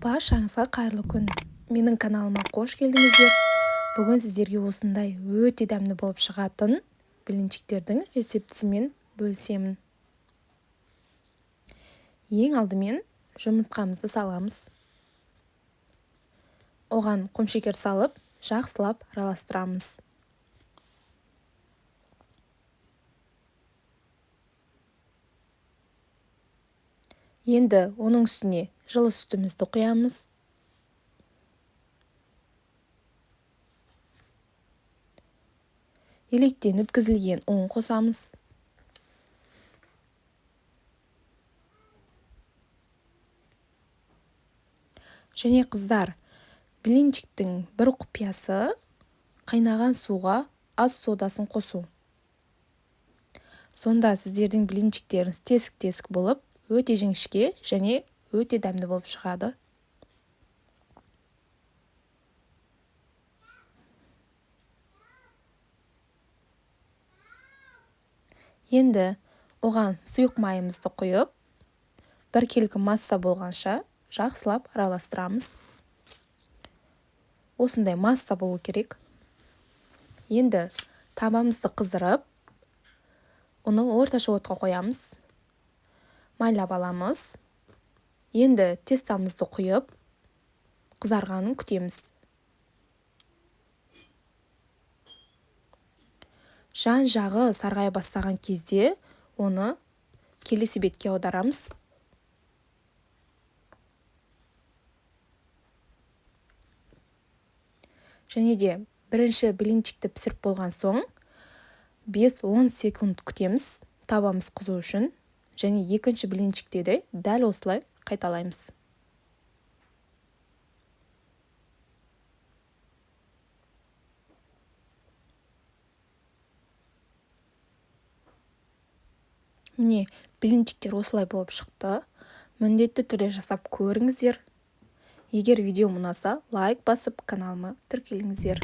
Баршаңызға қайырлы күн. Менің каналыма қош келдіңіздер. Бүгін сіздерге осындай өте дәмді болып шығатын блинчиктердің рецептісімен бөлісемін. Ең алдымен жұмыртқамызды саламыз. Оған құмшекер салып, жақсылап араластырамыз. Енді оның үстіне жылы сүтімізді құямыз. Електен өткізілген ұн қосамыз. Және қыздар, блинчиктің бір құпиясы қайнаған суға аз содасын қосу. Сонда сіздердің блинчиктеріңіз тесік-тесік болып, өте жіңішке және өте дәмді болып шығады. Енді оған сұйық майымызды құйып, бір келгі масса болғанша жақсылап араластырамыз. Осындай масса болу керек. Енді табамызды қыздырып, оны орташа отқа қоямыз. Майлап аламыз. Енді тестамызды құйып, қызарғанын күтеміз. Жан жағы сарғая бастаған кезде оны келесі бетке аударамыз. Және де бірінші блинчикті пісіріп болған соң 5-10 секунд күтеміз табамыз қызу үшін. Және екінші блинчикте де дәл осылай қайталаймыз. Міне, блинчиктер осылай болып шықты. Міндетті түрде жасап көріңіздер. Егер видео ұнаса, лайк басып, каналыма тіркеліңіздер.